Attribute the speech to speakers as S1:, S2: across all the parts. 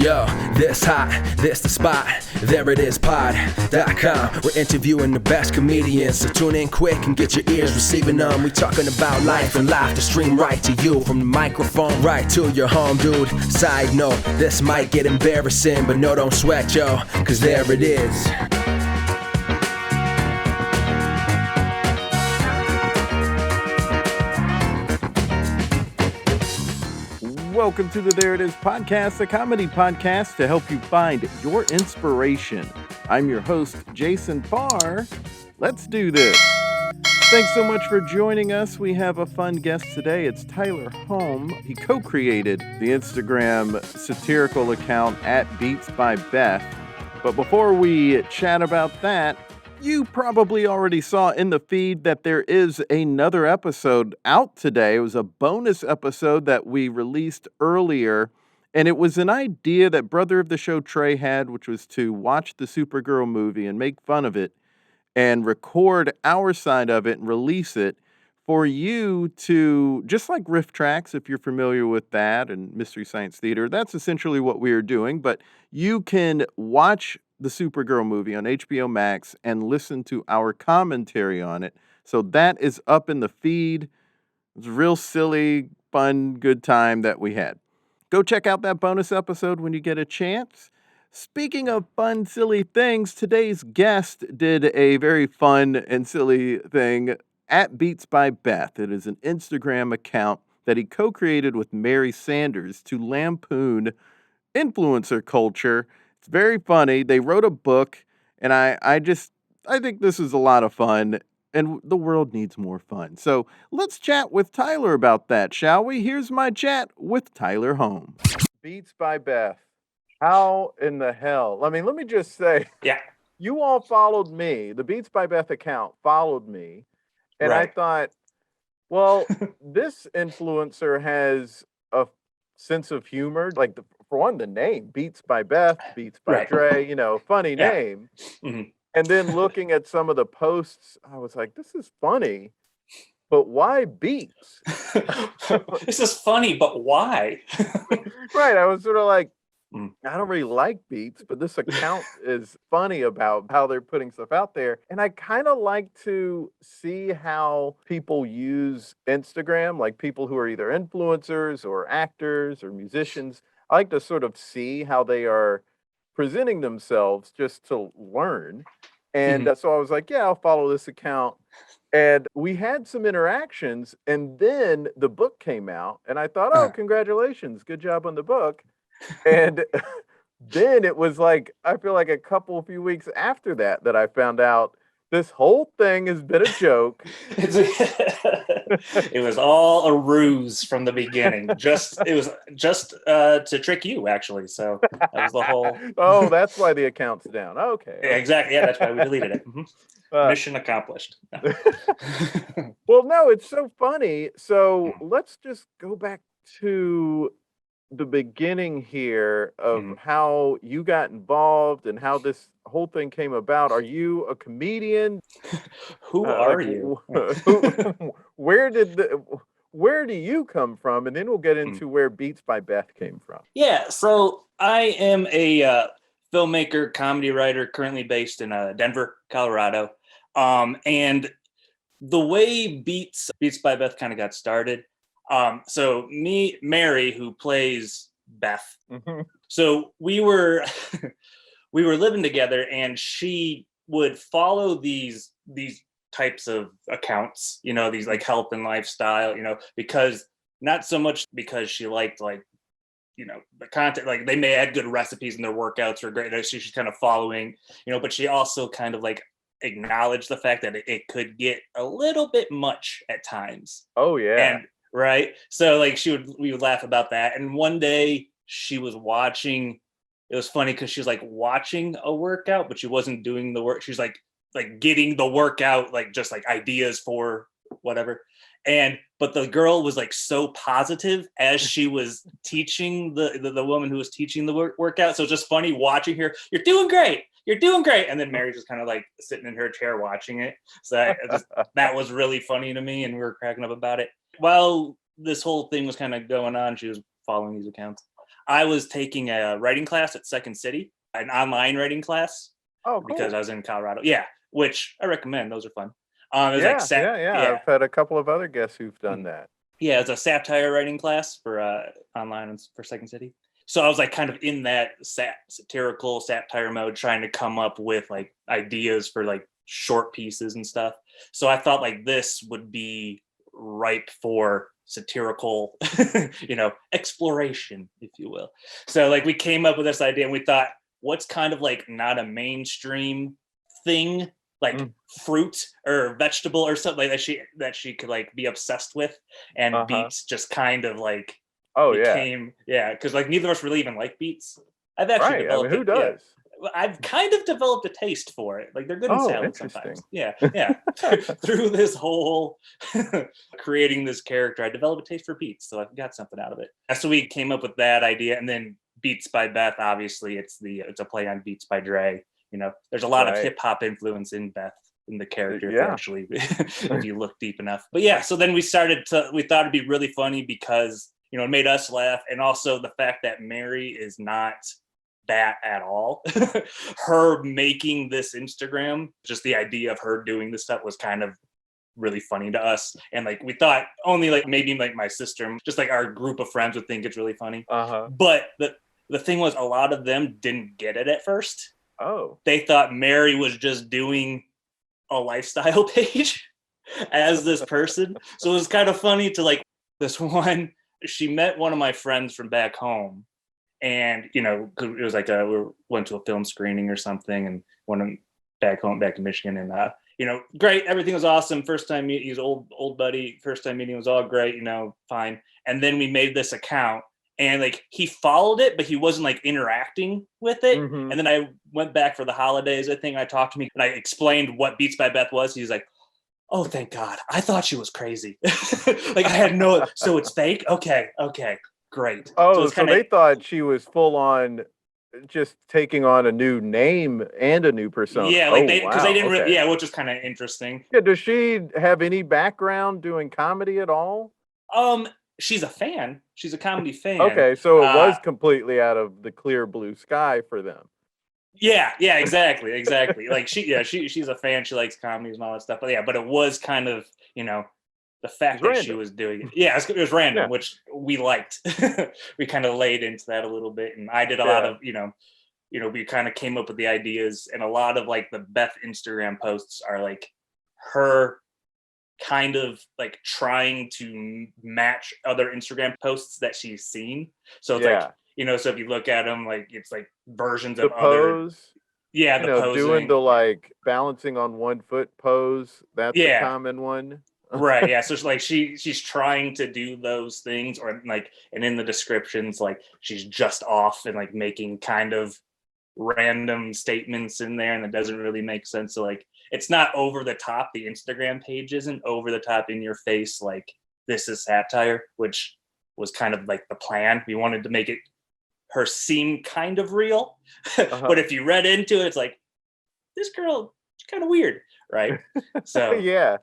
S1: Yo, this hot, this the spot, there it is pod.com. We're interviewing the best comedians, so tune in quick and get your ears receiving them. We talking about life and life to stream right to you, from the microphone right to your home, dude. Side note, this might get embarrassing, but no, don't sweat, yo, cause there it is.
S2: Welcome to the There It Is podcast, a comedy podcast to help you find your inspiration. I'm your host, Jason Farr. Let's do this. Thanks so much for joining us. We have a fun guest today. It's Tyler Holme. He co-created the Instagram satirical account at Beets by Beth. But before we chat about that, you probably already saw in the feed that there is another episode out today. It was a bonus episode that we released earlier, and it was an idea that brother of the show Trey had, which was to watch the Supergirl movie and make fun of it and record our side of it and release it for you to, just like Riff Tracks, if you're familiar with that, and Mystery Science Theater. That's essentially what we are doing, but you can watch the Supergirl movie on HBO Max and listen to our commentary on it. So that is up in the feed. It's a real silly, fun, good time that we had. Go check out that bonus episode when you get a chance. Speaking of fun, silly things, today's guest did a very fun and silly thing at Beets by Beth. It is an Instagram account that he co-created with Mary Sanders to lampoon influencer culture. It's very funny. They wrote a book, and I think this is a lot of fun, and the world needs more fun. So let's chat with Tyler about that, shall we? Here's my chat with Tyler Holme. Beets by Beth. How in the hell? I mean, let me just say, you all followed me. The Beets by Beth account followed me, and right. I thought, well, this influencer has a sense of humor, like for one, the name, Beets by Beth, Beets by Dre, funny name. Mm-hmm. And then looking at some of the posts, I was like, this is funny, but why Beets?
S3: This is funny, but why?
S2: Right, I was sort of like, I don't really like Beets, but this account is funny about how they're putting stuff out there. And I kind of like to see how people use Instagram, like people who are either influencers or actors or musicians. I like to sort of see how they are presenting themselves just to learn. And so I was like, yeah, I'll follow this account. And we had some interactions. And then the book came out. And I thought, oh, congratulations. Good job on the book. And then it was like, I feel like a few weeks after that I found out this whole thing has been a joke.
S3: It was all a ruse from the beginning. It was just to trick you, actually. So that was the whole.
S2: Oh, that's why the account's down. Okay.
S3: Yeah, exactly. Yeah, that's why we deleted it. Mission accomplished.
S2: Well, no, it's so funny. So let's just go back to the beginning here of how you got involved and how this whole thing came about. Are you a comedian?
S3: Who are you?
S2: Where do you come from? And then we'll get into where Beets by Beth came from.
S3: Yeah, so I am a filmmaker, comedy writer, currently based in Denver, Colorado. And the way Beets by Beth kind of got started, so Mary, who plays Beth. So we were living together, and she would follow these types of accounts, these like health and lifestyle, because not so much because she liked the content, like they may had good recipes and their workouts were great. She's kind of following, but she also kind of like acknowledged the fact that it could get a little bit much at times.
S2: Oh yeah.
S3: And right. So like we would laugh about that. And one day she was watching, it was funny because she was like watching a workout, but she wasn't doing the work. She's like getting the workout, like just like ideas for whatever. But the girl was like so positive as she was teaching the woman who was teaching the workout. So it's just funny watching her. You're doing great. And then Mary's just kind of like sitting in her chair watching it. So that was really funny to me, and we were cracking up about it. While this whole thing was kind of going on, she was following these accounts. I was taking a writing class at Second City, an online writing class.
S2: Oh, cool.
S3: Because I was in Colorado. Yeah, which I recommend. Those are fun. It was
S2: Yeah. I've had a couple of other guests who've done that.
S3: Yeah, it's a satire writing class for online for Second City. So I was like kind of in that satirical satire mode, trying to come up with like ideas for like short pieces and stuff. So I thought like this would be ripe for satirical, exploration, if you will. So like we came up with this idea and we thought, what's kind of like not a mainstream thing, like fruit or vegetable or something like that she could like be obsessed with, and beets just kind of like became because like neither of us really even like beets. I've actually developed
S2: who does?
S3: I've kind of developed a taste for it. Like they're good in salad sometimes. Yeah. Through this whole creating this character, I developed a taste for beets, so I've got something out of it. So we came up with that idea, and then Beets by Beth, obviously it's a play on Beats by Dre. There's a lot of hip hop influence in Beth, in the character, if you look deep enough. But yeah, so then we thought it'd be really funny because it made us laugh, and also the fact that Mary is not that at all. Her making this Instagram, just the idea of her doing this stuff was kind of really funny to us, and like we thought only like maybe like my sister, just like our group of friends would think it's really funny. But the thing was, a lot of them didn't get it at first. They thought Mary was just doing a lifestyle page as this person. So it was kind of funny to like this one. She met one of my friends from back home, and it was like we went to a film screening or something, and went back in Michigan, and great, everything was awesome. First time meeting, he's old buddy. First time meeting was all great, fine. And then we made this account, and like he followed it, but he wasn't like interacting with it. And then I went back for the holidays, I think. I talked to me and I explained what Beets by Beth was. He's like, "Oh, thank God. I thought she was crazy." Like I had so it's fake? Okay, great.
S2: So they thought she was full on just taking on a new name and a new persona.
S3: Yeah, like because they didn't really, which is kind of interesting.
S2: Yeah, does she have any background doing comedy at all?
S3: She's a fan. She's a comedy fan.
S2: Okay, so it was completely out of the clear blue sky for them.
S3: Yeah, exactly. Like she's a fan. She likes comedies and all that stuff. But but it was kind of the fact that she was doing it. Yeah, it was random, which we liked. We kind of laid into that a little bit, and I did a lot of we kind of came up with the ideas, and a lot of like the Beth Instagram posts are like her kind of like trying to match other Instagram posts that she's seen. So it's like so if you look at them, like it's like versions of
S2: pose.
S3: The posing.
S2: Doing the like balancing on one foot pose. That's a common one.
S3: Right. Yeah. So she's trying to do those things, or like, and in the descriptions, like she's just off and like making kind of random statements in there, and it doesn't really make sense. So like, it's not over the top. The Instagram page isn't over the top, in your face, like this is satire, which was kind of like the plan. We wanted to make her seem kind of real, but if you read into it, it's like, this girl is kind of weird, right? So
S2: yeah,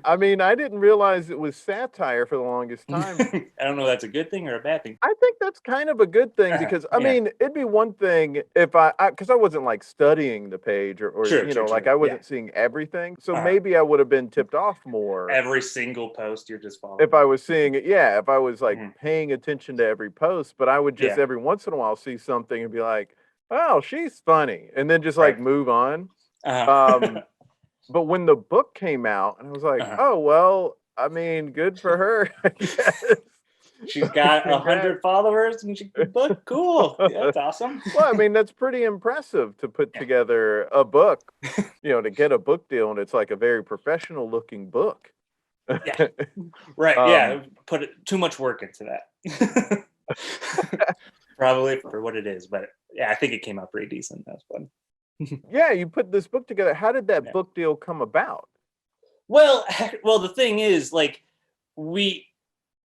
S2: I mean, I didn't realize it was satire for the longest time.
S3: I don't know if that's a good thing or a bad thing.
S2: I think that's kind of a good thing, because I mean, it'd be one thing if because I wasn't like studying the page or like I wasn't seeing everything, so maybe I would have been tipped off more.
S3: Every single post you're just following.
S2: If I was seeing it, if I was like paying attention to every post, but I would just every once in a while see something and be like, "Oh, she's funny," and then just like move on. But when the book came out, and I was like, "Oh well, I mean, good for her." I guess.
S3: She's got 100 followers, and she book. Cool, that's awesome.
S2: Well, I mean, that's pretty impressive to put together a book. To get a book deal, and it's like a very professional-looking book.
S3: Yeah, right. Put too much work into that. Probably for what it is, but I think it came out pretty decent. That's fun.
S2: Yeah, you put this book together. How did that book deal come about?
S3: Well, the thing is, like, we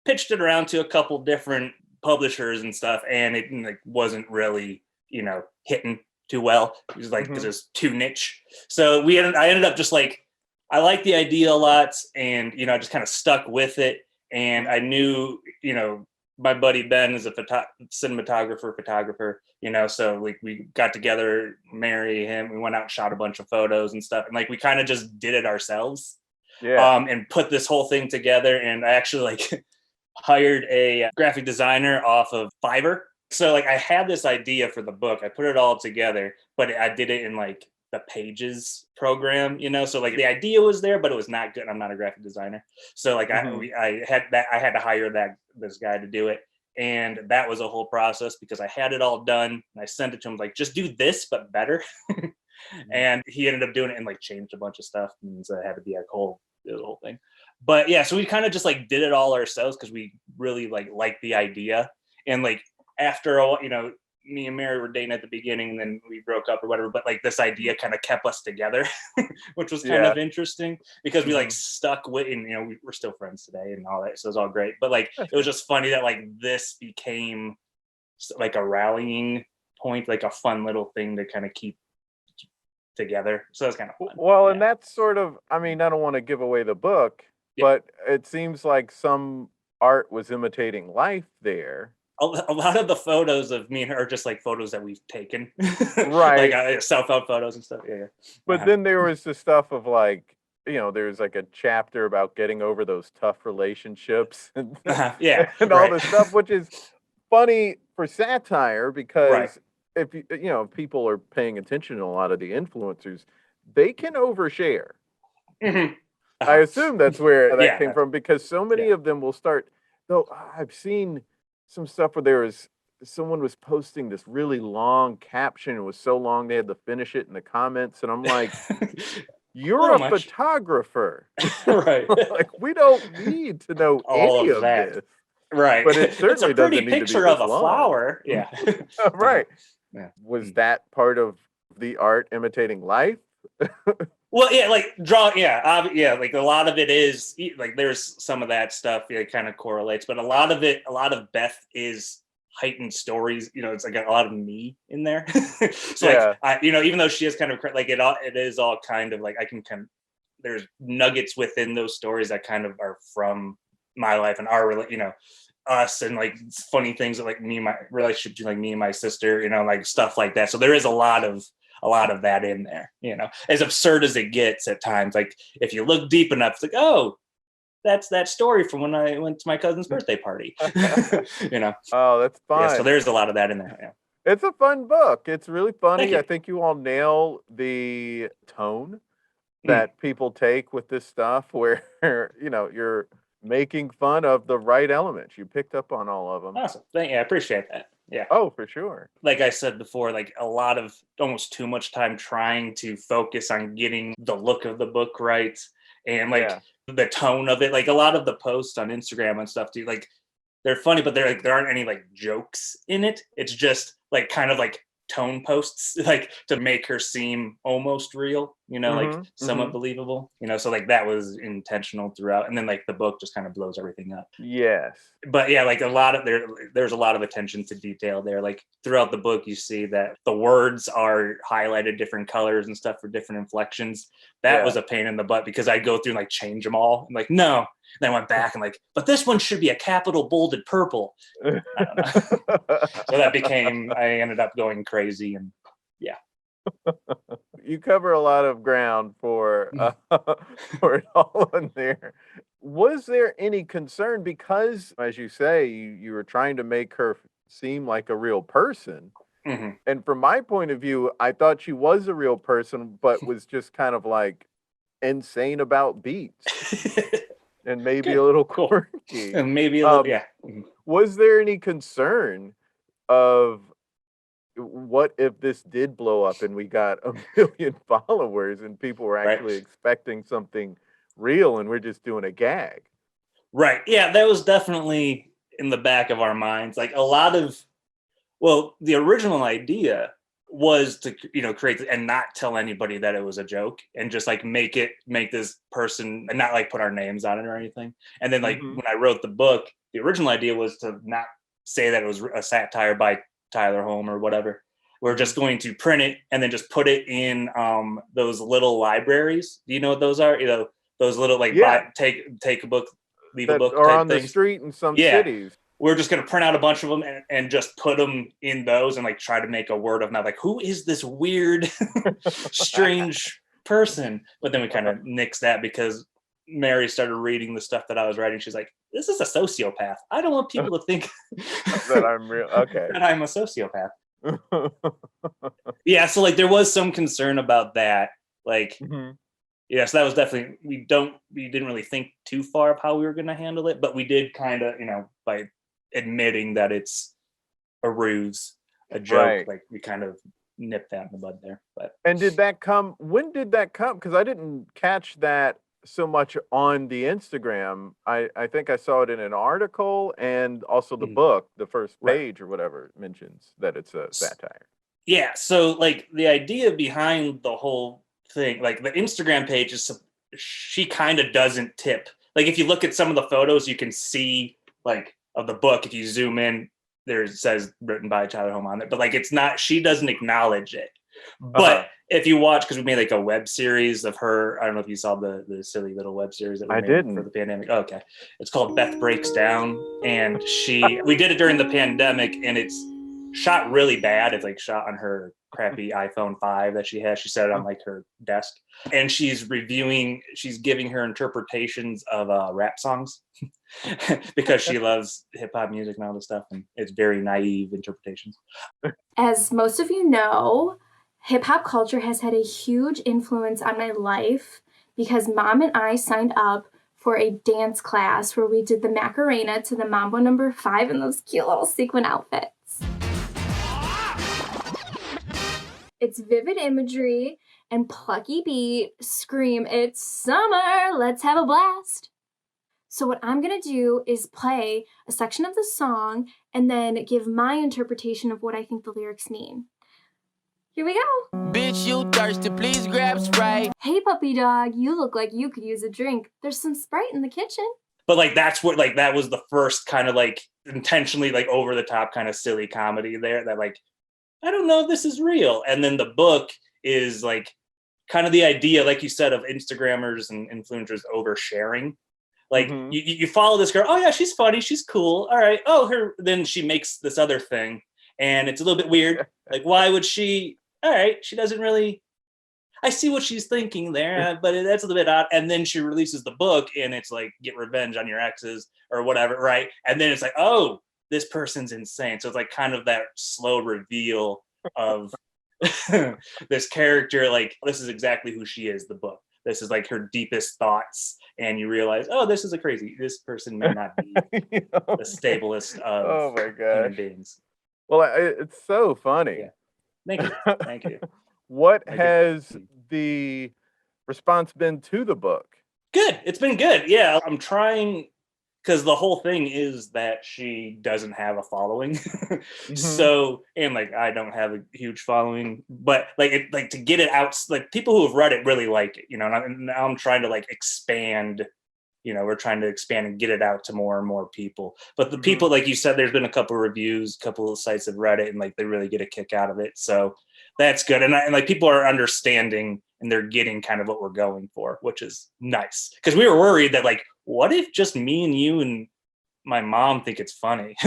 S3: pitched it around to a couple different publishers and stuff, and it like wasn't really, hitting too well. It was like, because it was too niche. So I ended up just like, I liked the idea a lot, and I just kind of stuck with it. And I knew, my buddy Ben is a cinematographer, photographer, you know, so like we got together, marry him, we went out and shot a bunch of photos and stuff, and like we kind of just did it ourselves. And put this whole thing together. And I actually like hired a graphic designer off of Fiverr. So like I had this idea for the book, I put it all together, but I did it in like the Pages program, you know, so like the idea was there, but it was not good. I'm not a graphic designer, so like I had to hire this guy to do it, and that was a whole process because I had it all done and I sent it to him like, just do this but better. And he ended up doing it and like changed a bunch of stuff, and so it had to be the whole thing. But yeah, so we kind of just like did it all ourselves because we really liked the idea. And like after a while, you know, me and Mary were dating at the beginning, and then we broke up or whatever, but like this idea kind of kept us together, which was kind of interesting because we like stuck with, and you know, we're still friends today and all that, so it's all great. But like it was just funny that like this became like a rallying point, like a fun little thing to kind of keep together, so it's kind of fun.
S2: Well, and that's sort of, I mean, I don't want to give away the book, but it seems like some art was imitating life there.
S3: A lot of the photos of me and her are just like photos that we've taken,
S2: right?
S3: Like self-help photos and stuff.
S2: But then there was the stuff of like, you know, there's like a chapter about getting over those tough relationships and and all this stuff, which is funny for satire because if you know, if people are paying attention to a lot of the influencers, they can overshare. I assume that's where that came from, because so many of them will start. Though I've seen some stuff where someone was posting this really long caption. It was so long they had to finish it in the comments, and I'm like, you're a photographer,
S3: right?
S2: Like, we don't need to know
S3: all
S2: any of
S3: that.
S2: this,
S3: right?
S2: But it certainly
S3: it's a pretty
S2: doesn't need
S3: picture
S2: to be
S3: of a flower.
S2: Right. Was that part of the art imitating life?
S3: Well, like like a lot of it is like there's some of that stuff kind of correlates, but a lot of Beth is heightened stories. You know, it's like a lot of me in there. So like I, you know, even though she is kind of like it is all kind of like I can kind of, there's nuggets within those stories that kind of are from my life and our, you know, us, and like funny things that like me and my relationship between like me and my sister, you know, like stuff like that. So there is a lot of that in there, you know, as absurd as it gets at times. Like if you look deep enough, it's like, oh, that's that story from when I went to my cousin's birthday party. You know.
S2: Oh, that's fun.
S3: So there's a lot of that in there.
S2: It's a fun book. It's really funny. I think you all nail the tone that people take with this stuff, where you know, you're making fun of the right elements. You picked up on all of them.
S3: Awesome. I appreciate that. Yeah.
S2: Oh, for sure.
S3: Like I said before, like a lot of almost too much time trying to focus on getting the look of the book right, and like the tone of it. Like a lot of the posts on Instagram and stuff, dude, like they're funny, but they're like, there aren't any like jokes in it. It's just like kind of like tone posts, like to make her seem almost real, you know, like somewhat believable, you know. So like that was intentional throughout, and then like the book just kind of blows everything up.
S2: Yes.
S3: But yeah, like a lot of there's a lot of attention to detail there. Like throughout the book, you see that the words are highlighted different colors and stuff for different inflections. That was a pain in the butt because I'd go through and like change them all. I'm like, no. And then I went back and like, but this one should be a capital bolded purple. I don't know. So that became, I ended up going crazy, and
S2: you cover a lot of ground for it all in there. Was there any concern, because as you say, you were trying to make her seem like a real person? And from my point of view, I thought she was a real person, but was just kind of like insane about beets. And maybe a little quirky.
S3: And maybe a little,
S2: Was there any concern of what if this did blow up and we got 1 million followers and people were actually expecting something real and we're just doing a gag?
S3: Right. Yeah, that was definitely in the back of our minds. Like a lot of, the original idea was to, you know, create and not tell anybody that it was a joke, and just like make this person and not like put our names on it or anything. And then like when I wrote the book, the original idea was to not say that it was a satire by Tyler Holme or whatever. We're just going to print it and then just put it in those little libraries. Do you know what those are? You know, those little like take a book, leave a book
S2: or on
S3: things.
S2: the street in some cities.
S3: we're just going to print out a bunch of them and just put them in those and like try to make a word of mouth. Like, who is this weird, strange person? But then we kind of nixed that because Mary started reading the stuff that I was writing. She's like, this is a sociopath. I don't want people to think
S2: that I'm real. Okay.
S3: that I'm a sociopath. Yeah. So like there was some concern about that. Like, yeah, so that was definitely, we didn't really think too far of how we were going to handle it, but we did kind of, by admitting that it's a ruse, a joke,
S2: Right.
S3: like we kind of nipped that in the bud there. But
S2: And when did that come? Because I didn't catch that so much on the Instagram. I think I saw it in an article, and also the book, the first page or whatever mentions that it's a satire.
S3: Yeah, so like the idea behind the whole thing, like the Instagram page is, she kind of doesn't tip. Like if you look at some of the photos, you can see like of the book, if you zoom in, it says written by Tyler Holme on it, but like it's not, she doesn't acknowledge it. But if you watch, because we made like a web series of her, I don't know if you saw the silly little web series that we made for the pandemic. Oh, okay, it's called Beth Breaks Down, and we did it during the pandemic, and it's shot really bad. It's like shot on her crappy iPhone 5 that she has. She set it on like her desk, and she's giving her interpretations of rap songs because she loves hip hop music and all this stuff, and it's very naive interpretations.
S4: As most of you know, hip hop culture has had a huge influence on my life because Mom and I signed up for a dance class where we did the Macarena to the Mambo number 5 in those cute little sequin outfits. It's vivid imagery and plucky beat, scream, it's summer, let's have a blast. So what I'm gonna do is play a section of the song and then give my interpretation of what I think the lyrics mean. Here we go.
S5: Bitch, you thirsty, please grab Sprite.
S4: Hey puppy dog, you look like you could use a drink. There's some Sprite in the kitchen.
S3: But like that's what, like that was the first kind of like intentionally like over the top kind of silly comedy there that like, I don't know if this is real. And then the book is like kind of the idea, like you said, of Instagrammers and influencers oversharing. Like you follow this girl, oh yeah, she's funny, she's cool. All right. Then she makes this other thing and it's a little bit weird. Like, why would she? All right, she doesn't really, I see what she's thinking there, but that's a little bit odd. And then she releases the book and it's like, get revenge on your exes or whatever, right? And then it's like, oh, this person's insane. So it's like kind of that slow reveal of this character, like this is exactly who she is, the book. This is like her deepest thoughts. And you realize, oh, this person may not be the stablest of human beings.
S2: Well, it's so funny.
S3: Yeah. Thank you.
S2: What has the response been to the book?
S3: Good. It's been good. Yeah, I'm trying, because the whole thing is that she doesn't have a following. So, and like I don't have a huge following, but like to get it out, like people who have read it really like it, and now I'm trying to like expand. We're trying to expand and get it out to more and more people. But the people, like you said, there's been a couple of reviews, a couple of sites have read it, and like they really get a kick out of it. So that's good. And like people are understanding and they're getting kind of what we're going for, which is nice. Because we were worried that like, what if just me and you and my mom think it's funny?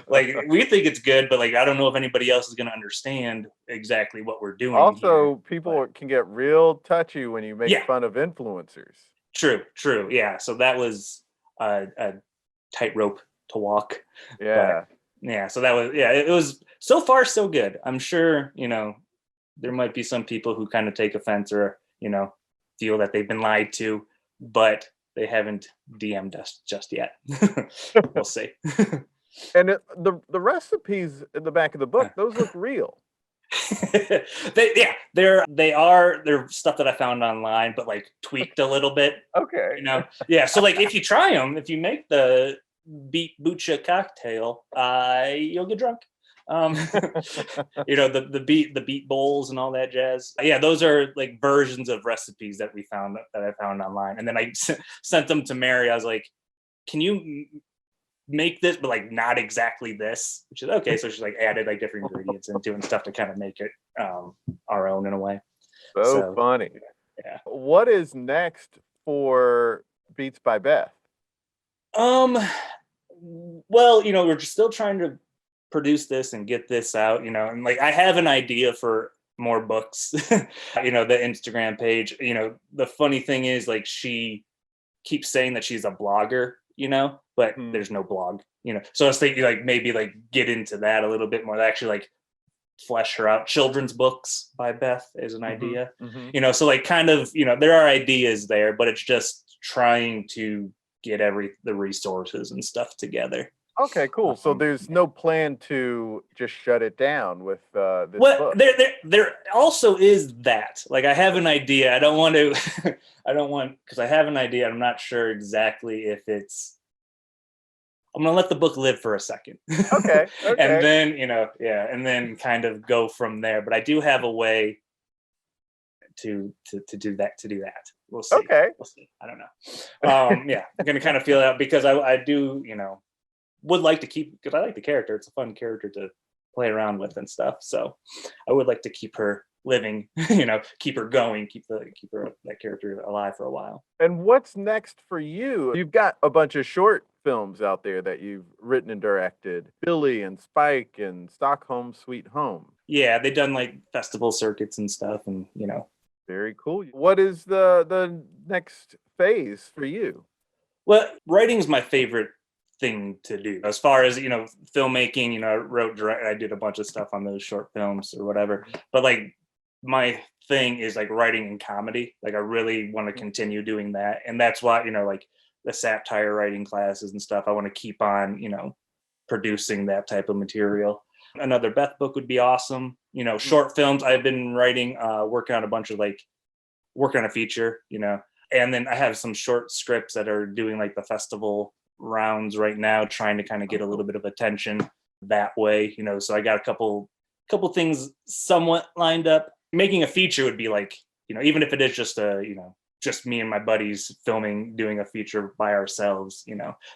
S3: Like we think it's good, but like I don't know if anybody else is going to understand exactly what we're doing.
S2: Also, people can get real touchy when you make fun of influencers.
S3: True. Yeah. So that was a tightrope to walk.
S2: Yeah.
S3: But, yeah. So that was, it was so far so good. I'm sure, there might be some people who kind of take offense or, feel that they've been lied to, but they haven't DM'd us just yet. We'll see.
S2: And the recipes in the back of the book, those look real.
S3: They're stuff that I found online, but like tweaked a little bit.
S2: Okay.
S3: Yeah. So like if you try them, if you make the beet bucha cocktail, you'll get drunk. The beet bowls and all that jazz. Yeah, those are like versions of recipes that I found online, and then I sent them to Mary. I was like, "Can you make this, but like not exactly this?" Which is okay. So she's like added like different ingredients and doing stuff to kind of make it our own in a way.
S2: So funny.
S3: Yeah.
S2: What is next for Beets by Beth?
S3: Well, we're just still trying to produce this and get this out, and like I have an idea for more books. The Instagram page. The funny thing is, like, she keeps saying that she's a blogger, but there's no blog, So I was thinking, like, maybe like get into that a little bit more, actually like flesh her out. Children's books by Beth is an idea. So like kind of, there are ideas there, but it's just trying to get the resources and stuff together.
S2: Okay, cool. So there's no plan to just shut it down with this
S3: well,
S2: book.
S3: There also is that. Like, I have an idea. I don't want to. Because I have an idea. I'm not sure exactly if it's. I'm gonna let the book live for a second.
S2: Okay.
S3: And then and then kind of go from there. But I do have a way to do that. We'll see.
S2: Okay.
S3: We'll see. I don't know. I'm gonna kind of feel it out, because I do would like to keep, because I like the character. It's a fun character to play around with and stuff. So I would like to keep her living, keep her going, keep that character alive for a while.
S2: And what's next for you? You've got a bunch of short films out there that you've written and directed. Billy and Spike and Stockholm Sweet Home.
S3: Yeah, they've done like festival circuits and stuff, and
S2: Very cool. What is the next phase for you?
S3: Well, writing is my favorite thing to do. As far as filmmaking, I did a bunch of stuff on those short films or whatever. But like my thing is like writing and comedy. Like I really want to continue doing that, and that's why like the satire writing classes and stuff. I want to keep on producing that type of material. Another Beth book would be awesome. Short films. I've been writing, working on a bunch of working on a feature. And then I have some short scripts that are doing like the festival rounds right now, trying to kind of get a little bit of attention that way. So I got a couple things somewhat lined up. Making a feature would be like, even if it is just just me and my buddies doing a feature by ourselves,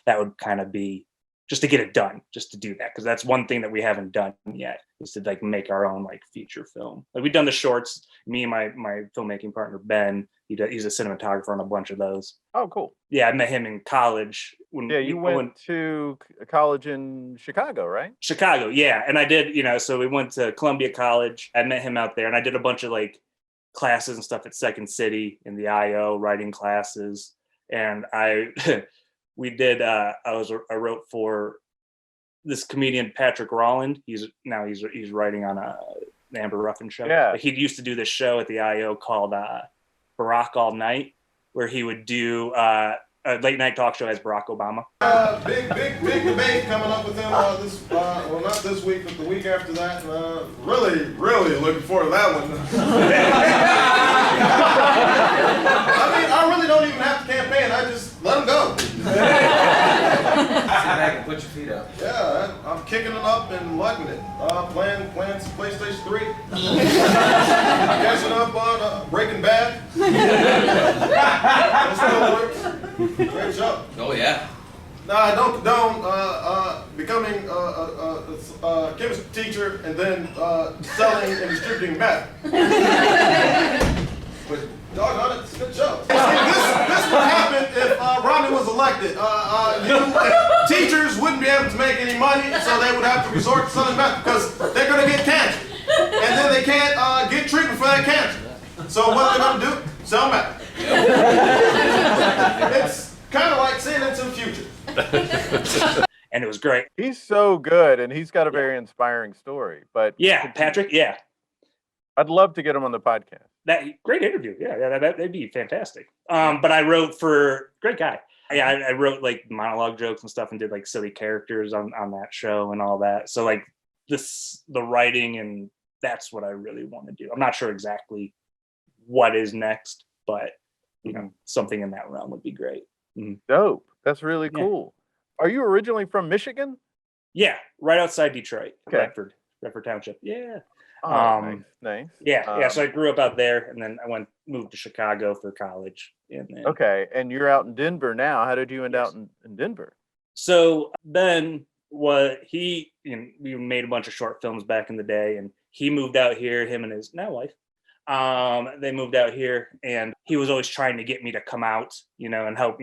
S3: that would kind of be just to get it done, just to do that. Because that's one thing that we haven't done yet, is to like make our own like feature film. Like we've done the shorts, me and my filmmaking partner, Ben, he's a cinematographer on a bunch of those.
S2: Oh, cool.
S3: Yeah, I met him in college.
S2: You went to college in Chicago, right?
S3: Chicago, yeah. And I did, so we went to Columbia College. I met him out there, and I did a bunch of like classes and stuff at Second City in the IO, writing classes. And we did, I wrote for this comedian, Patrick Rawland. He's writing on the Amber Ruffin show.
S2: Yeah.
S3: But he used to do this show at the IO called Barack All Night, where he would do a late night talk show as Barack Obama.
S6: Big debate coming up with him not this week, but the week after that. Really looking forward to that one. I really don't even have to campaign. I just let him go.
S7: Sit back and put your feet up.
S6: Yeah, I'm kicking it up and liking it. Playing some PlayStation 3. Catching up on Breaking Bad. It still works. Great show.
S7: Oh yeah.
S6: No, I don't condone becoming a chemistry teacher and then selling and distributing meth. But doggone it, it's a good show. See, this would happen if Romney was elected. Teachers wouldn't be able to make any money, so they would have to resort to selling meth because they're going to get cancer. And then they can't get treatment for that cancer. So what they're going to do? Sell meth. It's kind of like seeing into the future.
S3: And it was great.
S2: He's so good, and he's got a very inspiring story. But
S3: yeah, Patrick, yeah.
S2: I'd love to get him on the podcast.
S3: That great interview. Yeah, that'd be fantastic. But I wrote for great guy. Yeah, I wrote like monologue jokes and stuff and did like silly characters on that show and all that. So like the writing, and that's what I really want to do. I'm not sure exactly what is next, but something in that realm would be great. Mm-hmm.
S2: Dope. That's really cool. Are you originally from Michigan?
S3: Yeah, right outside Detroit,
S2: okay.
S3: Redford Township. Yeah.
S2: Oh, nice.
S3: Yeah. So I grew up out there, and then I moved to Chicago for college. And then,
S2: okay, and you're out in Denver now. How did you end out in Denver?
S3: So Ben, we made a bunch of short films back in the day, and he moved out here. Him and his now wife. They moved out here, and he was always trying to get me to come out, and help,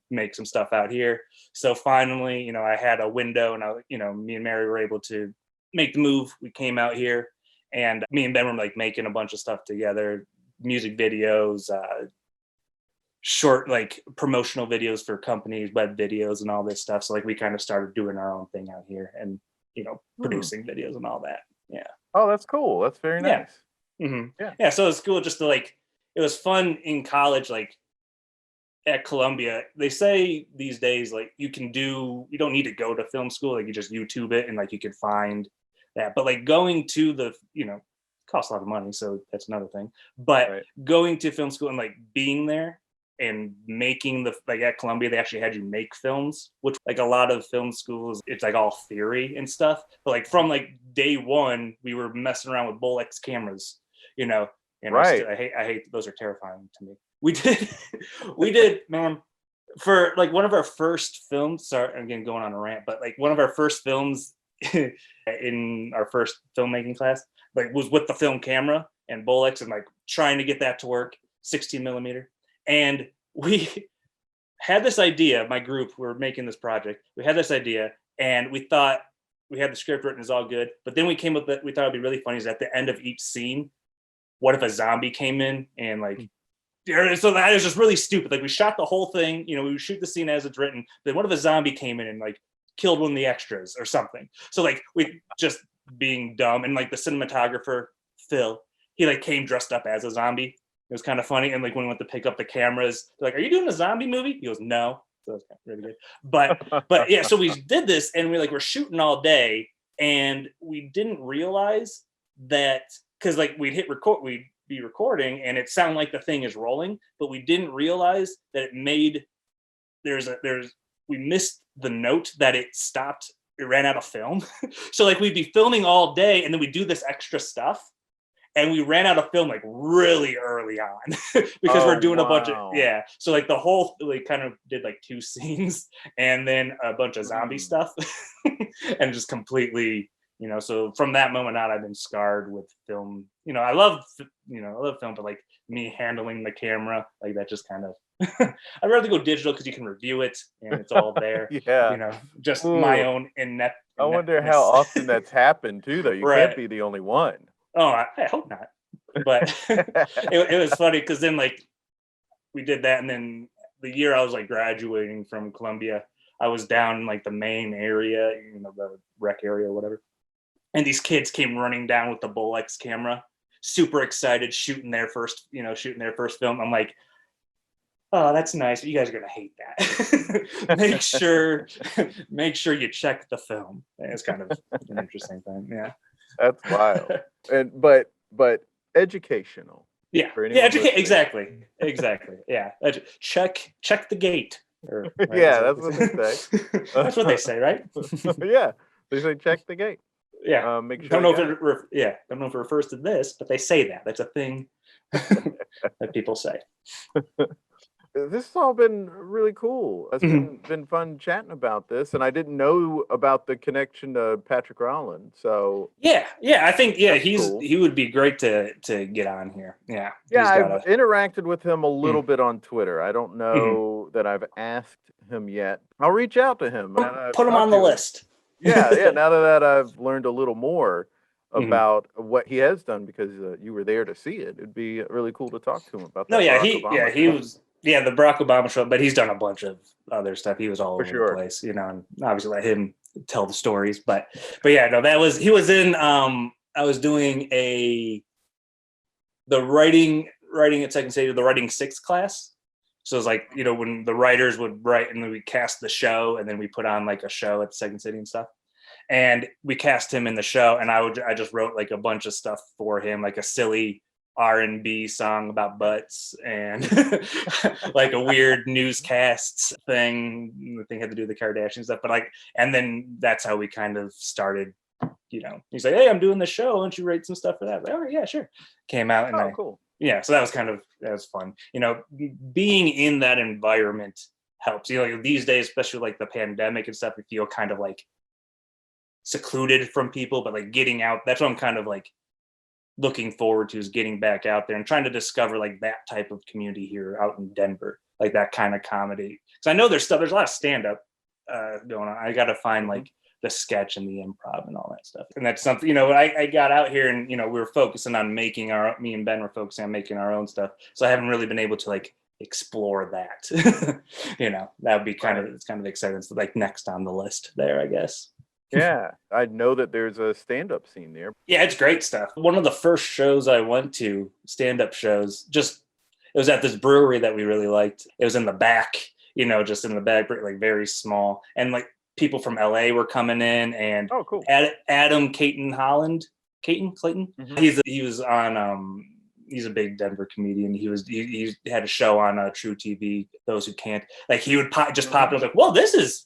S3: make some stuff out here. So finally, you know, I had a window, and me and Mary were able to make the move. We came out here, and me and Ben were like making a bunch of stuff together, music videos, short like promotional videos for companies, web videos, and all this stuff. So like we kind of started doing our own thing out here, and producing videos and all that. Yeah.
S2: Oh, that's cool. That's very nice.
S3: Yeah. So it's cool just to like, it was fun in college, like at Columbia. They say these days, like you don't need to go to film school. Like you just YouTube it and like you can find that. But like going to the, costs a lot of money. So that's another thing. But going to film school and like being there and making like at Columbia, they actually had you make films, which like a lot of film schools, it's like all theory and stuff. But like from like day one, we were messing around with Bolex cameras, and I hate those are terrifying to me. We did, man, for like one of our first films, sorry, again, going on a rant, but like one of our first films in our first filmmaking class, like was with the film camera and Bolex and like trying to get that to work, 16 millimeter. And we had this idea, my group, we were making this project. We had this idea and we thought we had the script written, is all good. But then we came up with, we thought it'd be really funny is at the end of each scene, what if a zombie came in and like, so that is just really stupid. Like we shot the whole thing, we would shoot the scene as it's written. Then what if a zombie came in and like killed one of the extras or something? So like we just being dumb, and like the cinematographer, Phil, he like came dressed up as a zombie. It was kind of funny. And like when we went to pick up the cameras, they're like, "Are you doing a zombie movie?" He goes, "No." So that's kind of really good. But yeah, so we did this and we're shooting all day, and we didn't realize that because like we'd be recording and it sounded like the thing is rolling, but we didn't realize that it made we missed the note that it stopped, it ran out of film. So like we'd be filming all day and then we do this extra stuff, and we ran out of film like really early on because we're doing a bunch of so like the whole, we kind of did like 2 scenes and then a bunch of zombie stuff and just completely, so from that moment on I've been scarred with film. I love film, but like me handling the camera, like that just kind of I'd rather go digital because you can review it and it's all there. Just my own inept.
S2: I wonder how often that's happened too, though. You can't be the only one.
S3: Oh, I hope not. But it was funny because then like we did that, and then the year I was like graduating from Columbia, I was down in like the main area, the rec area or whatever. And these kids came running down with the Bolex camera, super excited, shooting their first film. I'm like, oh, that's nice. You guys are gonna hate that. make sure you check the film. It's kind of an interesting thing. Yeah,
S2: that's wild. And but educational.
S3: Yeah, exactly. Yeah, check the gate.
S2: Yeah, that's what they say.
S3: That's what they say, right?
S2: Yeah, they say check the gate.
S3: Yeah,
S2: make sure.
S3: Don't know if it refers to this, but they say that. That's a thing that people say.
S2: This has all been really cool. It's been fun chatting about this, and I didn't know about the connection to Patrick Rowland. So
S3: yeah, I think
S2: cool.
S3: He would be great to get on here. Yeah,
S2: I've interacted with him a little bit on Twitter. I don't know that I've asked him yet. I'll reach out to him.
S3: Put him on the list.
S2: Yeah. Now that I've learned a little more about what he has done, because you were there to see it, it'd be really cool to talk to him about that.
S3: He was. Yeah, the Barack Obama show, but he's done a bunch of other stuff. He was all over the place, and obviously let him tell the stories. But yeah, no, he was in. I was doing the writing at Second City, the writing 6 class. So it's like when the writers would write and then we cast the show, and then we put on like a show at Second City and stuff. And we cast him in the show, and I just wrote like a bunch of stuff for him, like a silly R&B song about butts and like a weird newscasts thing. The thing had to do with the Kardashian stuff, but like, and then that's how we kind of started. He's like, "Hey, I'm doing the show. Why don't you write some stuff for that?" Like, "Oh yeah, sure." Came out and
S2: cool.
S3: Yeah, so that was fun. Being in that environment helps. Like these days, especially like the pandemic and stuff, we feel kind of like secluded from people, but like getting out. That's what I'm kind of like looking forward to, is getting back out there and trying to discover like that type of community here out in Denver. like that kind of comedy. Because I know there's a lot of stand-up going on. I got to find like the sketch and the improv and all that stuff. And that's something, I got out here and, we were focusing on me and Ben were focusing on making our own stuff. So I haven't really been able to like explore that. That would be it's kind of exciting. It's like next on the list there, I guess.
S2: Yeah, I know that there's a stand-up scene there.
S3: Yeah, it's great stuff. One of the first shows I went to, stand-up shows, it was at this brewery that we really liked. It was in the back, just in the back, like very small. And like people from LA were coming in, and
S2: oh, cool.
S3: Adam Clayton.
S2: Mm-hmm.
S3: He was on he's a big Denver comedian. He had a show on True TV, Those Who Can't. Like he would pop in. I was like, well, this is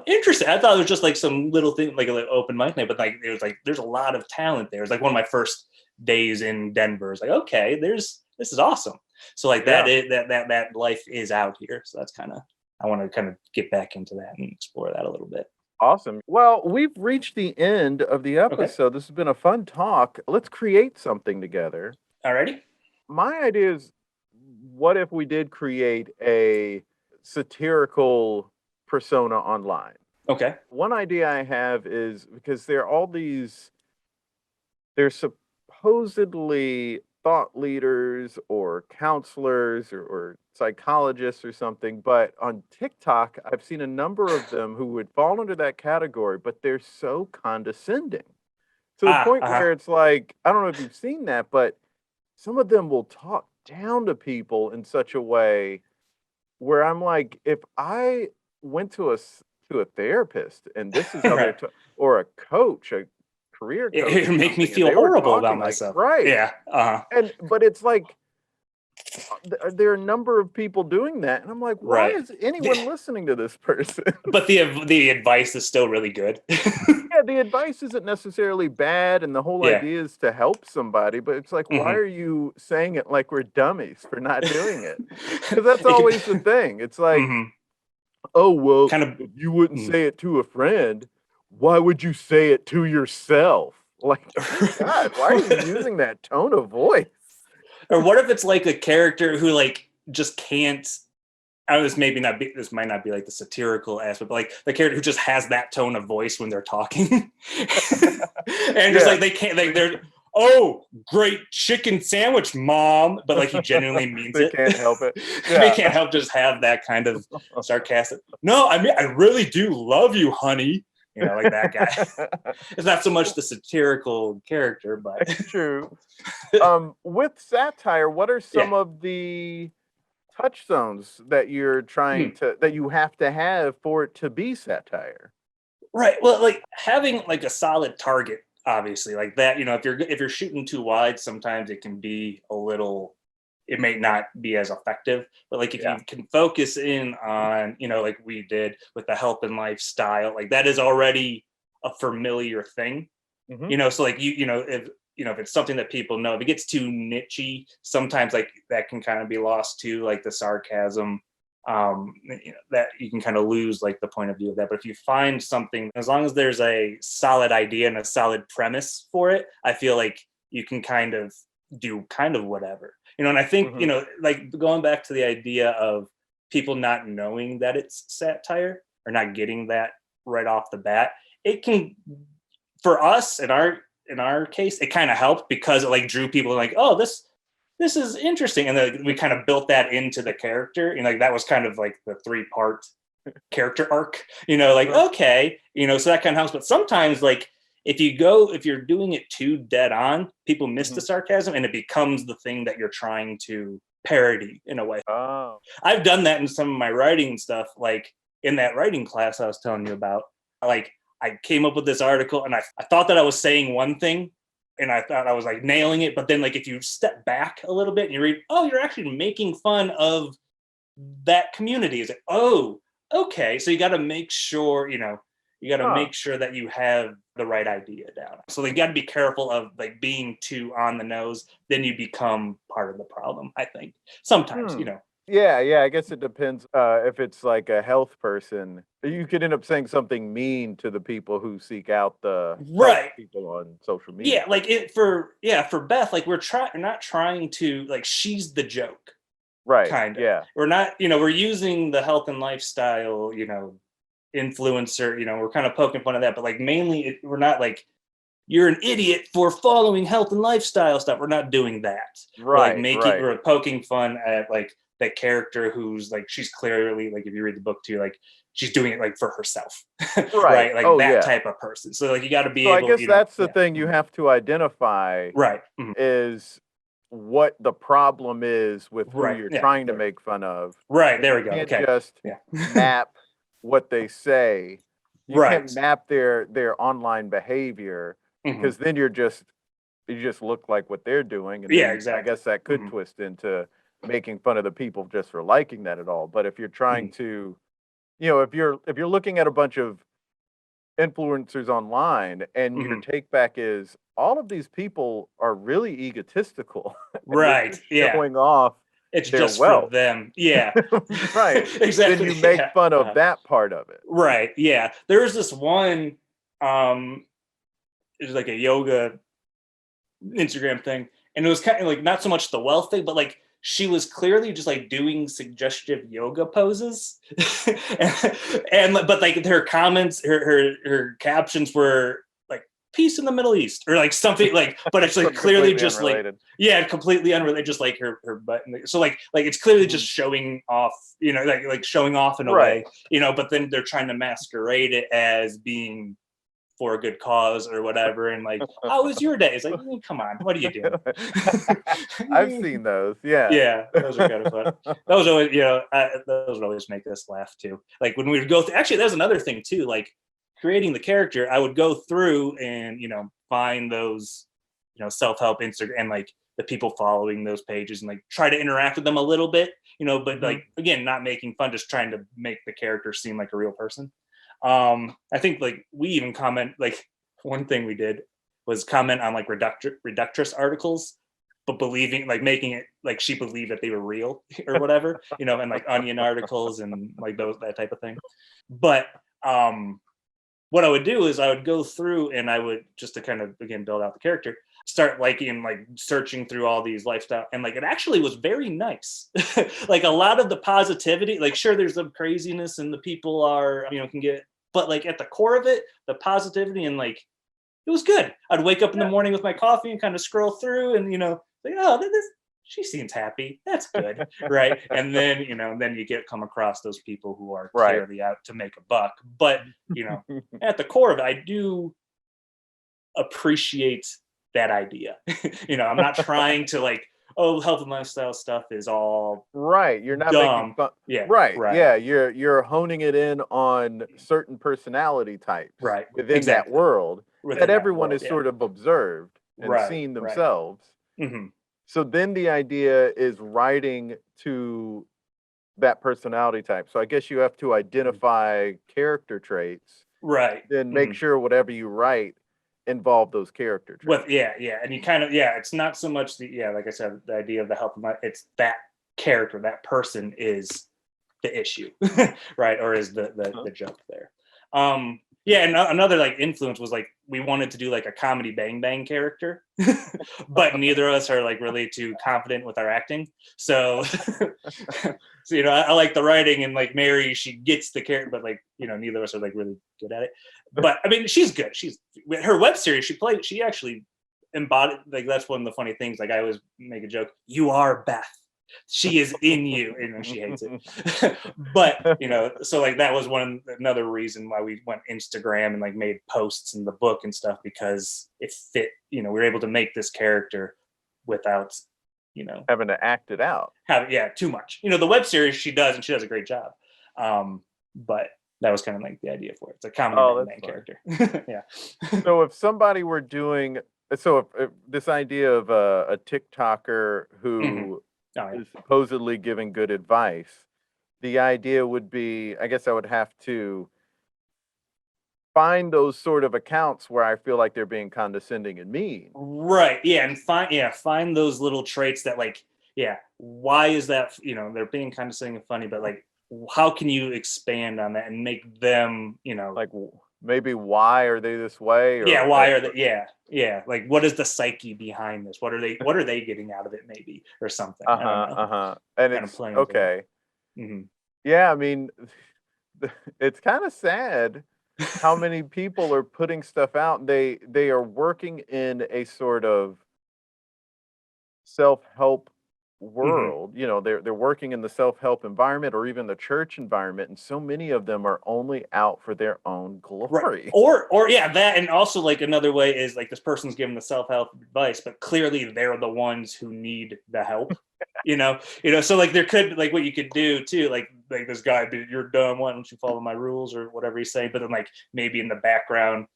S3: interesting. I thought it was just like some little thing, like an open mic night, but like it was like there's a lot of talent there. It's like one of my first days in Denver. It's like, okay, this is awesome. So like that life is out here. So that's I want to kind of get back into that and explore that a little bit.
S2: Awesome. Well, we've reached the end of the episode. Okay. This has been a fun talk. Let's create something together.
S3: Alrighty.
S2: My idea is, what if we did create a satirical persona online?
S3: Okay.
S2: One idea I have is, because there's supposedly thought leaders or counselors or psychologists or something, but on TikTok, I've seen a number of them who would fall under that category, but they're so condescending to the point where it's like, I don't know if you've seen that, but some of them will talk down to people in such a way where I'm like, if I went to a therapist and this is how they're or a coach, a career coach,
S3: it would make me feel horrible about myself.
S2: Right.
S3: Yeah.
S2: But it's like, there are a number of people doing that, and I'm like, why is anyone listening to this person?
S3: But the advice is still really good.
S2: Yeah, the advice isn't necessarily bad, and the whole idea is to help somebody, but it's like, why are you saying it like we're dummies for not doing it? Because that's always the thing. It's like, oh, well, if you wouldn't say it to a friend, why would you say it to yourself? Like, God, why are you using that tone of voice?
S3: Or what if it's like a character who like just can't, this might not be like the satirical aspect, but like the character who just has that tone of voice when they're talking. And just like they can't, they're, oh, great chicken sandwich, Mom. But like he genuinely means
S2: they
S3: it.
S2: They can't help it.
S3: Yeah. They can't help just have that kind of sarcastic. No, I mean, I really do love you, honey. Like that guy. It's not so much the satirical character, but
S2: it's true. With satire, what are some of the touchstones that you're trying that you have to have for it to be satire?
S3: Right. Well, like having like a solid target, obviously, like that. If you're shooting too wide, sometimes it can be a little. It may not be as effective, but like if you can focus in on, like we did with the health and lifestyle, like that is already a familiar thing, so like, if it's something that people know, if it gets too nichey, sometimes like that can kind of be lost too, like the sarcasm, that you can kind of lose like the point of view of that. But if you find something, as long as there's a solid idea and a solid premise for it, I feel like you can kind of do kind of whatever. And I think, like going back to the idea of people not knowing that it's satire or not getting that right off the bat, it can, for us in our case, it kind of helped because it like drew people like, oh, this is interesting. And then we kind of built that into the character. Like that was kind of like the 3-part character arc, okay, so that kind of helps. But sometimes like, if you're doing it too dead on, people miss the sarcasm and it becomes the thing that you're trying to parody in a way.
S2: Oh.
S3: I've done that in some of my writing stuff, like in that writing class I was telling you about. Like I came up with this article and I thought that I was saying one thing and I thought I was like nailing it. But then like if you step back a little bit and you read, oh, you're actually making fun of that community. It's like, oh, okay. So you got to make sure, make sure that you have the right idea down. So you got to be careful of like being too on the nose. Then you become part of the problem, I think. Sometimes,
S2: Yeah, I guess it depends. If it's like a health person, you could end up saying something mean to the people who seek out the people on social media.
S3: Yeah, like for Beth, like we're not trying to, like, she's the joke.
S2: Right.
S3: Kind of.
S2: Yeah.
S3: We're not, we're using the health and lifestyle, influencer, we're kind of poking fun at that, but like mainly we're not like, you're an idiot for following health and lifestyle stuff. We're not doing that.
S2: Right.
S3: We're poking fun at like that character who's like, she's clearly like, if you read the book too, like she's doing it like for herself, right? Like that type of person. So like you got to be able.
S2: I guess that's the thing you have to identify,
S3: right?
S2: Is what the problem is with who you're trying to make fun of.
S3: Right. There we go.
S2: You can't just map what they say. You can't map their online behavior, because then you just look like what they're doing. And
S3: exactly.
S2: I guess that could twist into making fun of the people just for liking that at all. But if you're trying to, if you're looking at a bunch of influencers online and your take back is all of these people are really egotistical,
S3: right?
S2: Showing off
S3: it's
S2: their
S3: just
S2: wealth.
S3: For them,
S2: right?
S3: Exactly.
S2: Then you make fun of that part of it,
S3: right? Yeah, there was this one, it was like a yoga Instagram thing, and it was kind of like not so much the wealth thing, but like she was clearly just like doing suggestive yoga poses, but like her comments, her captions were like "peace in the Middle East" or like something like, but it's like clearly just unrelated. Like completely unrelated, just like her butt. So like it's clearly just showing off, like showing off in a way, But then they're trying to masquerade it as being for a good cause or whatever, and like, how was your day? It's like, come on, what are you doing?
S2: I've seen those.
S3: Yeah, those are kind of fun. Those always, those would always make us laugh too. Like when we would go through, actually, there's another thing too. Like creating the character, I would go through and find those, self-help Instagram and like the people following those pages and like try to interact with them a little bit, but like again, not making fun, just trying to make the character seem like a real person. I think like we even comment, like one thing we did was comment on like reductress articles, but believing, like making it like she believed that they were real or whatever, and like Onion articles and like that type of thing. But what I would do is I would go through and I would, just to kind of again build out the character, start liking and like searching through all these lifestyle, and like it actually was very nice. Like a lot of the positivity, like sure there's some craziness and the people are can get, but like at the core of it, the positivity, and like it was good. I'd wake up in the morning with my coffee and kind of scroll through and like, oh, she seems happy, that's good. Right. And then then you come across those people who are clearly out to make a buck, but at the core of it, I do appreciate that idea. I'm not trying to like, oh, health and lifestyle stuff is all
S2: you're not
S3: dumb.
S2: making fun. Yeah, you're honing it in on certain personality types within that world that everyone is sort of observed and seen themselves. So then the idea is writing to that personality type. So I guess you have to identify character traits, then make sure whatever you write involve those character traits.
S3: And you kind of it's not so much like I said, the idea of the health, it's that character, that person is the issue, right? Or is the joke there. And another like influence was like we wanted to do like a comedy Bang Bang character, but neither of us are like really too confident with our acting. So, I like the writing, and like Mary, she gets the character, but like neither of us are like really good at it. But I mean, she's good. She's her web series. She actually embodied, like that's one of the funny things. Like I always make a joke. You are Beth. She is in you, and she hates it. But so like that was another reason why we went Instagram and like made posts in the book and stuff, because it fit. We were able to make this character without
S2: having to act it out.
S3: Too much. The web series she does a great job. But that was kind of like the idea for it. It's a comedy main character.
S2: So if somebody were doing, if this idea of a TikToker who is supposedly giving good advice, the idea would be, I guess I would have to find those sort of accounts where I feel like they're being condescending and mean.
S3: Right. Yeah. And find those little traits that like, why is that, they're being condescending and funny, but like, how can you expand on that and make them,
S2: like maybe why are they this way? Or,
S3: Yeah, why are they? Yeah. Like, what is the psyche behind this? What are they getting out of it? Maybe or something. I don't know.
S2: And
S3: Kind of
S2: it's
S3: playing.
S2: okay.
S3: Mm-hmm.
S2: Yeah, I mean, it's kind of sad how many people are putting stuff out. They are working in a sort of self-help
S3: Mm-hmm.
S2: world. They're working in the self-help environment or even the church environment, and so many of them are only out for their own
S3: Right.
S2: glory.
S3: Or yeah, that, and also like another way is like this person's giving the self-help advice, but clearly they're the ones who need the help. So like there could, like, what you could do too, like this guy, but you're dumb, why don't you follow my rules or whatever he's saying, but then like maybe in the background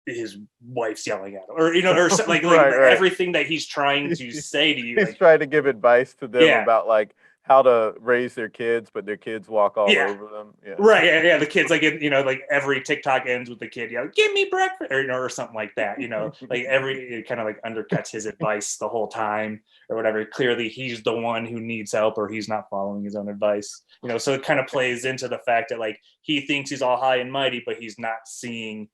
S3: his wife's yelling at him, or like,
S2: Right.
S3: everything that he's trying to say to you,
S2: He's
S3: like,
S2: trying to give advice to them
S3: yeah,
S2: about like how to raise their kids, but their kids walk all
S3: yeah.
S2: over them. Yeah.
S3: Right, yeah. The kids, like, like every TikTok ends with the kid, give me breakfast, or something like that. Like it kind of like undercuts his advice the whole time, or whatever. Clearly, he's the one who needs help, or he's not following his own advice. So it kind of plays into the fact that like he thinks he's all high and mighty, but he's not seeing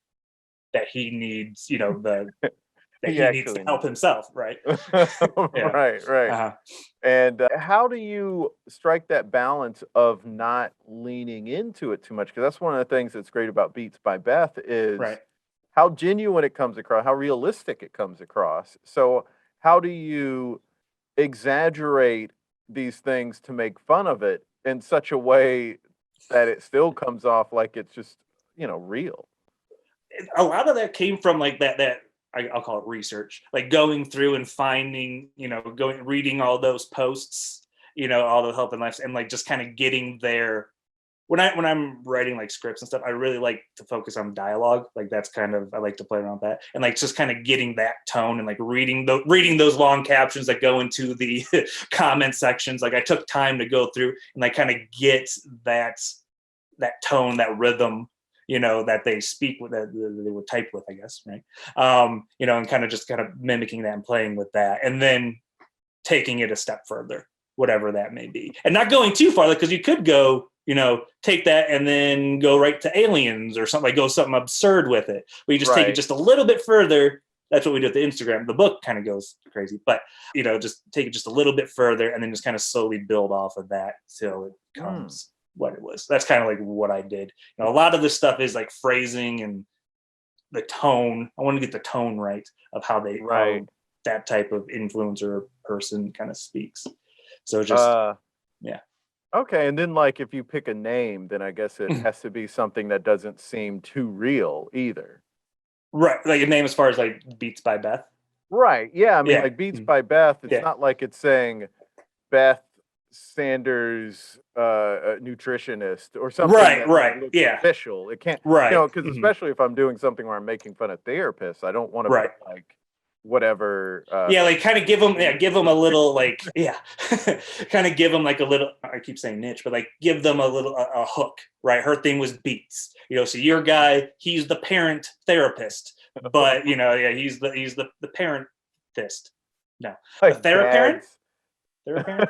S3: that he needs, that he needs to help himself, right? Yeah.
S2: Right.
S3: Uh-huh.
S2: And how do you strike that balance of not leaning into it too much? Because that's one of the things that's great about Beats by Beth is
S3: Right.
S2: how genuine it comes across, how realistic it comes across. So how do you exaggerate these things to make fun of it in such a way that it still comes off like it's just, real?
S3: A lot of that came from like that I'll call it research, like going through and finding, reading all those posts, all the help and life, and like just kind of getting there. When I'm writing like scripts and stuff, I really like to focus on dialogue. Like that's kind of, I like to play around with that, and like just kind of getting that tone and like reading those long captions that go into the comment sections. Like I took time to go through and like kind of get that tone, that rhythm, that they speak with, that they would type with, I guess, right? And kind of mimicking that and playing with that, and then taking it a step further, whatever that may be, and not going too far, because you could go, take that and then go right to aliens or something, like go something absurd with it. But you just take it just a little bit further. That's what we do at the Instagram. The book kind of goes crazy, but just take it just a little bit further, and then just kind of slowly build off of that till it comes what it was. That's kind of like what I did. A lot of this stuff is like phrasing and the tone. I want to get the tone right of how how that type of influencer person kind of speaks. So just yeah.
S2: Okay, and then like if you pick a name, then I guess it has to be something that doesn't seem too real either.
S3: Right, like a name as far as like Beets by Beth.
S2: Right. Yeah, I mean like Beets by Beth, it's not like it's saying Beth Sanders, nutritionist or something.
S3: Right.
S2: Looks
S3: Yeah.
S2: official. It can't. Because especially if I'm doing something where I'm making fun of therapists, I don't want to put like whatever.
S3: Like kind of give them a little like kind of give them like a little. I keep saying niche, but like give them a little a hook. Right. Her thing was Beets. So your guy, he's the parent therapist, but he's the parentist. No,
S2: like
S3: the therapist.
S2: Yeah,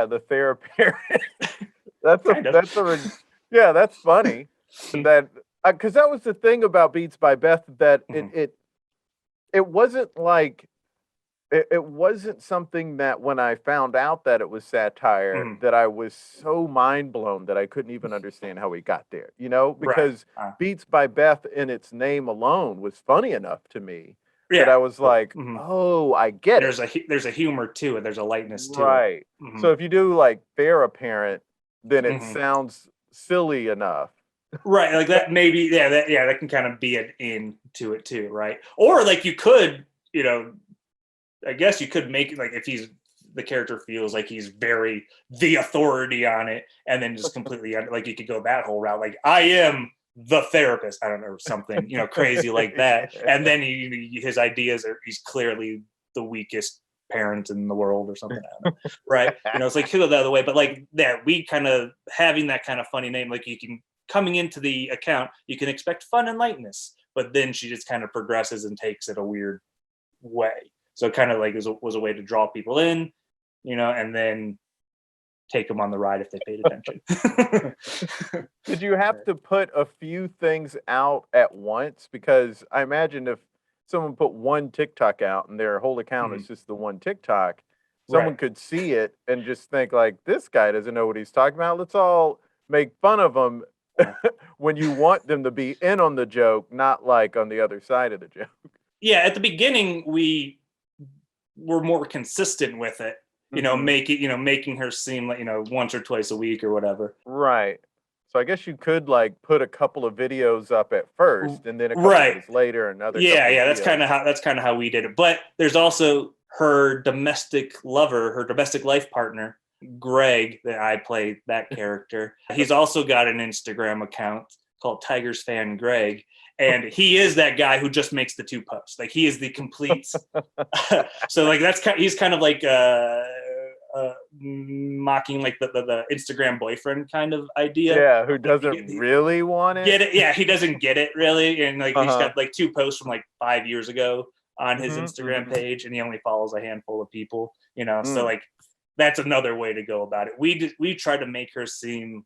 S2: the therapist. That's funny. That because that was the thing about Beets by Beth, that it wasn't like it wasn't something that when I found out that it was satire that I was so mind blown that I couldn't even understand how we got there. Because Beets by Beth in its name alone was funny enough to me. That I was like, oh, I get it.
S3: There's a humor to it. There's a lightness to it.
S2: Right. So if you do like Theraparent, then it sounds silly enough.
S3: Right. Like that maybe, that can kind of be an in to it too, right? Or like you could, I guess you could make it like if the character feels like he's very the authority on it, and then just completely like you could go that whole route. Like I am the therapist, I don't know, something, crazy like that. And then his ideas are, he's clearly the weakest parent in the world or something. I don't know. Right. It's like go the other way. But like that, we kind of having that kind of funny name, like you can coming into the account, you can expect fun and lightness, but then she just kind of progresses and takes it a weird way. So it kind of like was a way to draw people in, and then take them on the ride if they paid attention.
S2: Did you have to put a few things out at once? Because I imagine if someone put one TikTok out and their whole account is just the one TikTok, someone
S3: Right.
S2: could see it and just think like, this guy doesn't know what he's talking about. Let's all make fun of him when you want them to be in on the joke, not like on the other side of the joke.
S3: Yeah, at the beginning we were more consistent with it, making her seem like, once or twice a week or whatever.
S2: Right. So I guess you could like put a couple of videos up at first, and then a couple
S3: Right.
S2: days later another.
S3: Yeah, that's kind of how we did it. But there's also her domestic lover, her domestic life partner, Greg, that I play that character. He's also got an Instagram account called Tigers Fan Greg, and he is that guy who just makes the 2 posts. Like, he is the complete. So like he's kind of like mocking like the Instagram boyfriend kind of idea.
S2: Yeah, who doesn't really want it.
S3: Get it? Yeah, he doesn't get it really, and like he's got like 2 posts from like 5 years ago on his Instagram page, and he only follows a handful of people. So like that's another way to go about it. We try to make her seem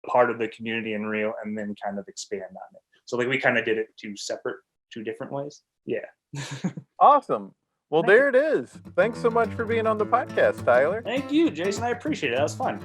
S3: part of the community and real, and then kind of expand on it. So like we kind of did it 2 different ways. Yeah.
S2: Awesome. Well, there it is. Thanks so much for being on the podcast, Tyler.
S3: Thank you, Jason. I appreciate it. That was fun.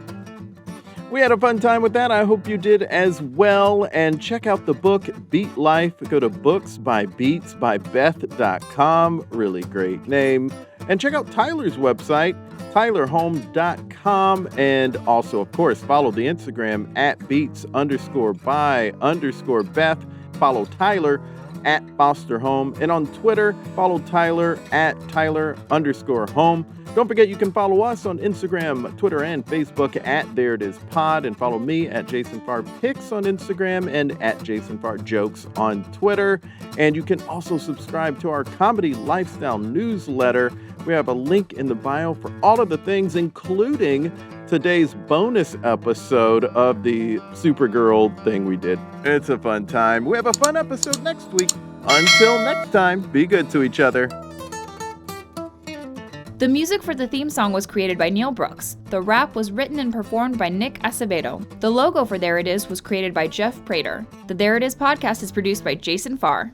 S2: We had a fun time with that. I hope you did as well. And check out the book, Beat Life. Go to booksbybeetsbybeth.com. Really great name. And check out Tyler's website, tylerholme.com. And also, of course, follow the Instagram at Beets_by_Beth. Follow Tyler at Foster Holme. And on Twitter, follow Tyler at Tyler_Holme. Don't forget you can follow us on Instagram, Twitter, and Facebook at There It Is Pod, and follow me at Jason Farr Pics on Instagram and at Jason Farr Jokes on Twitter. And you can also subscribe to our comedy lifestyle newsletter. We have a link in the bio for all of the things, including today's bonus episode of the Supergirl thing we did. It's a fun time. We have a fun episode next week. Until next time, be good to each other.
S7: The music for the theme song was created by Neil Brooks. The rap was written and performed by Nick Acevedo. The logo for There It Is was created by Jeff Prater. The There It Is podcast is produced by Jason Farr.